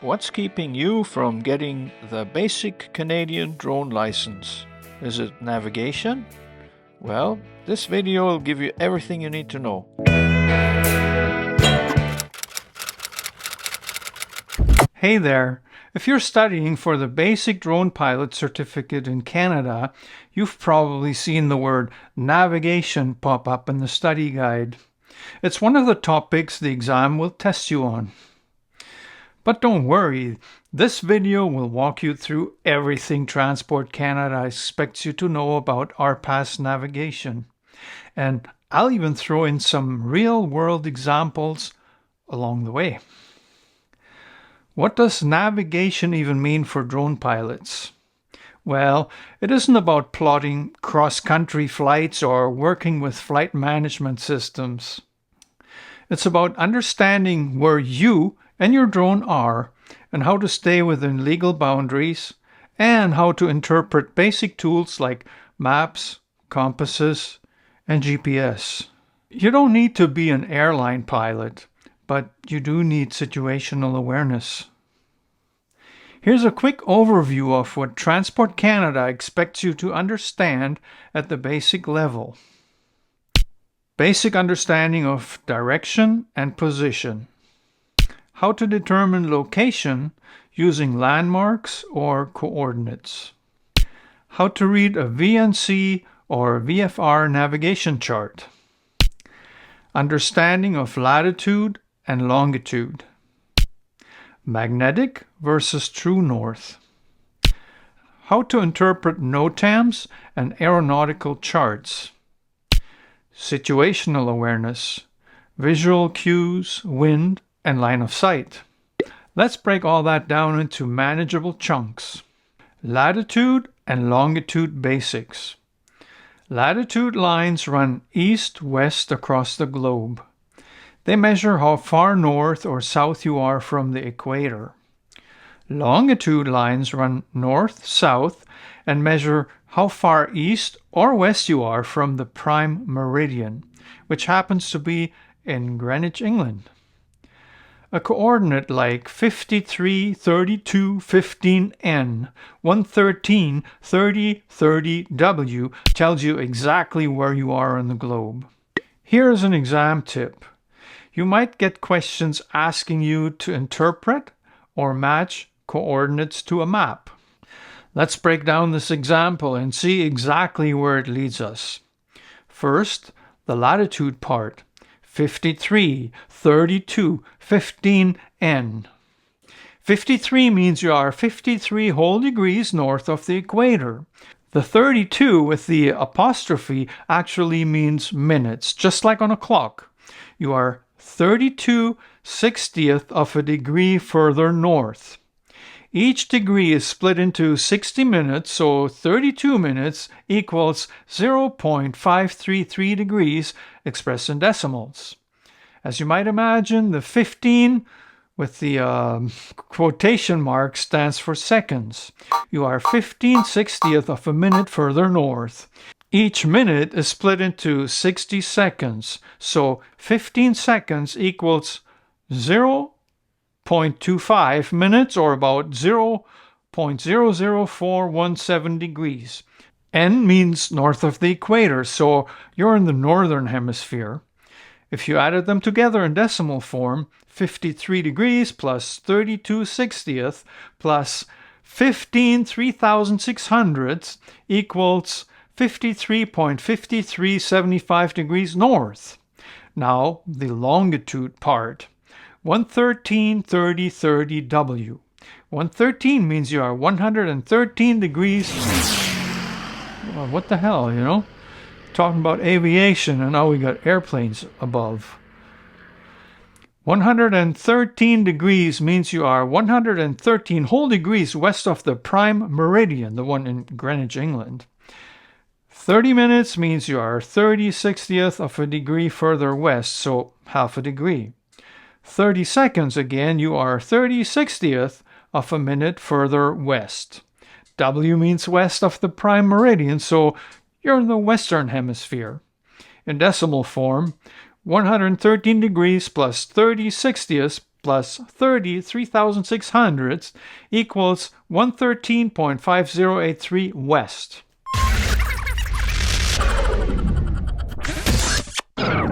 What's keeping you from getting the basic Canadian drone license? Is it navigation? Well, this video will give you everything you need to know. Hey there! If you're studying for the Basic Drone Pilot Certificate in Canada, you've probably seen the word navigation pop up in the study guide. It's one of the topics the exam will test you on. But don't worry, this video will walk you through everything Transport Canada expects you to know about RPAS navigation. And I'll even throw in some real-world examples along the way. What does navigation even mean for drone pilots? Well, it isn't about plotting cross-country flights or working with flight management systems. It's about understanding where you and your drone are and how to stay within legal boundaries and how to interpret basic tools like maps, compasses, and GPS. You don't need to be an airline pilot, but you do need situational awareness. Here's a quick overview of what Transport Canada expects you to understand at the basic level. Basic understanding of direction and position. How to determine location using landmarks or coordinates. How to read a VNC or VFR navigation chart. Understanding of latitude and longitude. Magnetic versus true north. How to interpret NOTAMs and aeronautical charts. Situational awareness, visual cues, wind, and line of sight. Let's break all that down into manageable chunks. Latitude and longitude basics. Latitude lines run east-west across the globe. They measure how far north or south you are from the equator. Longitude lines run north-south and measure how far east or west you are from the prime meridian, which happens to be in Greenwich, England. A coordinate like 53, 32, 15N, 113, 30, 30W tells you exactly where you are on the globe. Here is an exam tip. You might get questions asking you to interpret or match coordinates to a map. Let's break down this example and see exactly where it leads us. First, the latitude part. 53, 32, 15N. 53 means you are 53 whole degrees north of the equator. The 32 with the apostrophe actually means minutes, just like on a clock. You are 32/60th of a degree further north. Each degree is split into 60 minutes, so 32 minutes equals 0.533 degrees expressed in decimals. As you might imagine, the 15 with the quotation mark stands for seconds. You are 15/60th of a minute further north. Each minute is split into 60 seconds, so 15 seconds equals 0.25 minutes, or about 0.00417 degrees. N means north of the equator, so you're in the northern hemisphere. If you added them together in decimal form, 53 degrees plus 32/60th plus 15 3,600ths equals 53.5375 degrees north. Now, the longitude part. 113, 30, 30W. 113 means you are 113 degrees. Well, what the hell, you know? Talking about aviation, and now we got airplanes above. 113 degrees means you are 113 whole degrees west of the prime meridian, the one in Greenwich, England. 30 minutes means you are 30/60th of a degree further west, so half a degree. 30 seconds, again, you are 30/60th of a minute further west. W means west of the prime meridian, so you're in the western hemisphere. In decimal form, 113 degrees plus 30/60th plus 30 3,600 equals 113.5083 west.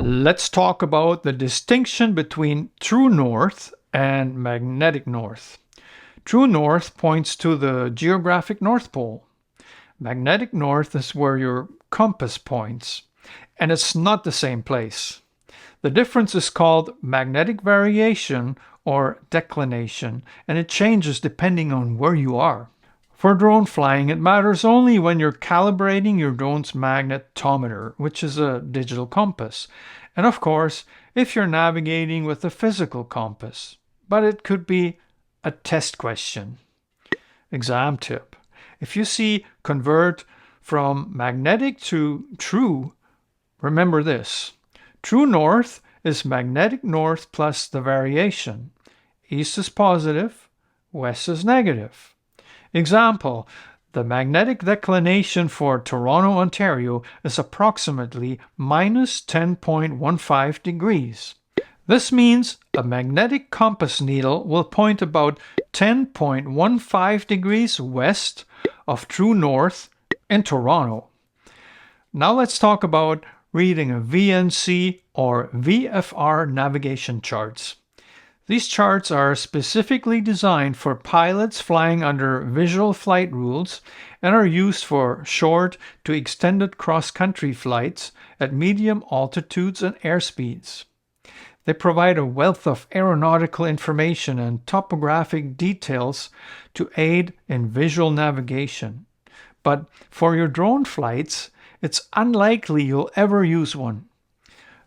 Let's talk about the distinction between true north and magnetic north. True north points to the geographic North Pole. Magnetic north is where your compass points, and it's not the same place. The difference is called magnetic variation or declination, and it changes depending on where you are. For drone flying, it matters only when you're calibrating your drone's magnetometer, which is a digital compass, and of course, if you're navigating with a physical compass. But it could be a test question. Exam tip. If you see convert from magnetic to true, remember this. True north is magnetic north plus the variation. East is positive, west is negative. Example, the magnetic declination for Toronto, Ontario is approximately minus 10.15 degrees. This means a magnetic compass needle will point about 10.15 degrees west of true north in Toronto. Now let's talk about reading a VNC or VFR navigation charts. These charts are specifically designed for pilots flying under visual flight rules and are used for short to extended cross-country flights at medium altitudes and airspeeds. They provide a wealth of aeronautical information and topographic details to aid in visual navigation. But for your drone flights, it's unlikely you'll ever use one.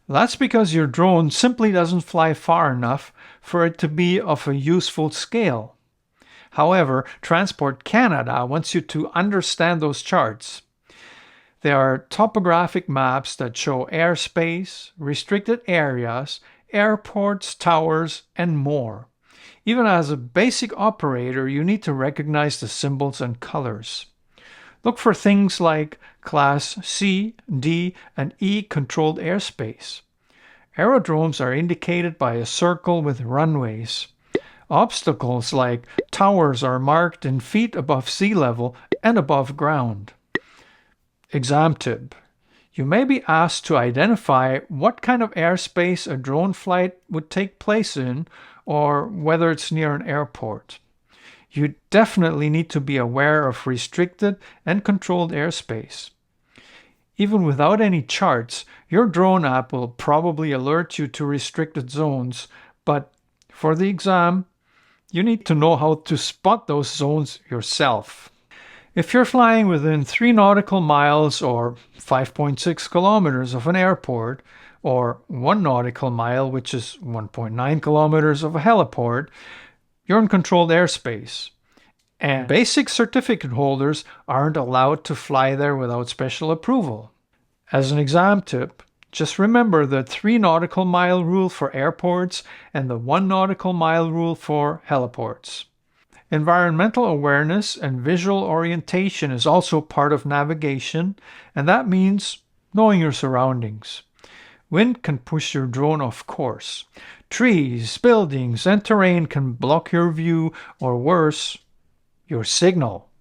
That's because your drone simply doesn't fly far enough for it to be of a useful scale. However, Transport Canada wants you to understand those charts. They are topographic maps that show airspace, restricted areas, airports, towers, and more. Even as a basic operator, you need to recognize the symbols and colors. Look for things like Class C, D, and E controlled airspace. Aerodromes are indicated by a circle with runways. Obstacles like towers are marked in feet above sea level and above ground. Exam tip. You may be asked to identify what kind of airspace a drone flight would take place in or whether it's near an airport. You definitely need to be aware of restricted and controlled airspace. Even without any charts, your drone app will probably alert you to restricted zones, but for the exam, you need to know how to spot those zones yourself. If you're flying within 3 nautical miles or 5.6 kilometers of an airport, or 1 nautical mile, which is 1.9 kilometers of a heliport, you're in controlled airspace. And basic certificate holders aren't allowed to fly there without special approval. As an exam tip, just remember the 3 nautical mile rule for airports and the 1 nautical mile rule for heliports. Environmental awareness and visual orientation is also part of navigation, and that means knowing your surroundings. Wind can push your drone off course. Trees, buildings, and terrain can block your view, or worse, your signal.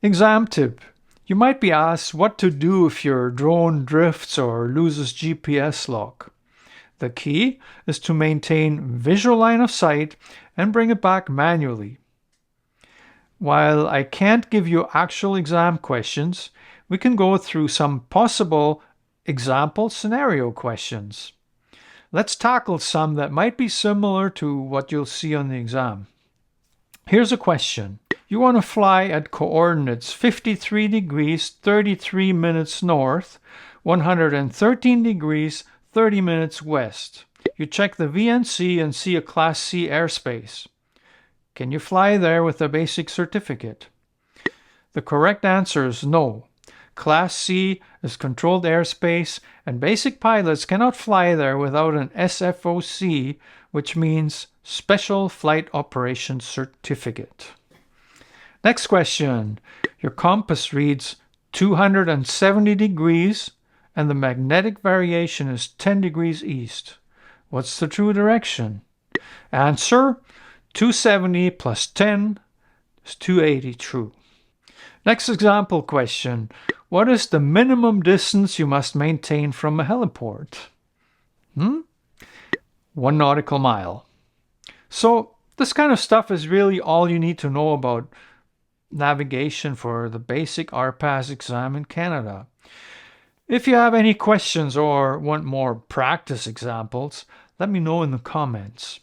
Exam tip. You might be asked what to do if your drone drifts or loses GPS lock. The key is to maintain visual line of sight and bring it back manually. While I can't give you actual exam questions, we can go through some possible example scenario questions. Let's tackle some that might be similar to what you'll see on the exam. Here's a question. You want to fly at coordinates 53 degrees 33 minutes north, 113 degrees 30 minutes west. You check the VNC and see a Class C airspace. Can you fly there with a basic certificate? The correct answer is no. Class C is controlled airspace, and basic pilots cannot fly there without an SFOC, which means Special Flight Operations Certificate. Next question. Your compass reads 270 degrees and the magnetic variation is 10 degrees east. What's the true direction? Answer: 270 plus 10 is 280 true. Next example question. What is the minimum distance you must maintain from a heliport? 1 nautical mile. So this kind of stuff is really all you need to know about navigation for the basic RPAS exam in Canada. If you have any questions or want more practice examples, let me know in the comments.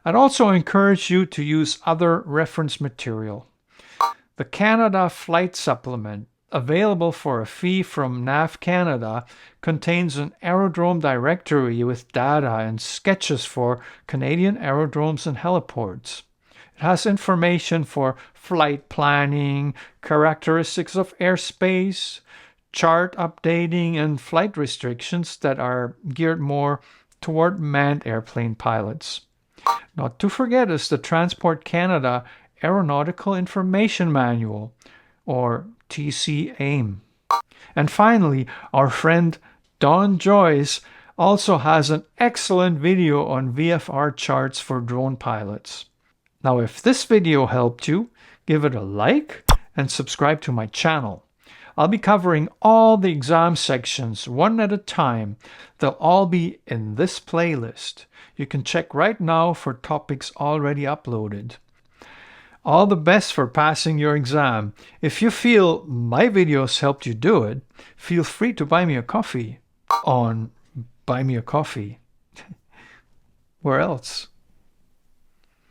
I'd also encourage you to use other reference material. The Canada Flight Supplement, available for a fee from NAV Canada, contains an aerodrome directory with data and sketches for Canadian aerodromes and heliports. It has information for flight planning, characteristics of airspace, chart updating, and flight restrictions that are geared more toward manned airplane pilots. Not to forget is the Transport Canada Aeronautical Information Manual, or TC-AIM. And finally, our friend Don Joyce also has an excellent video on VFR charts for drone pilots. Now, if this video helped you, give it a like and subscribe to my channel. I'll be covering all the exam sections one at a time. They'll all be in this playlist. You can check right now for topics already uploaded. All the best for passing your exam. If you feel my videos helped you do it, feel free to buy me a coffee on Buy Me a Coffee. Where else?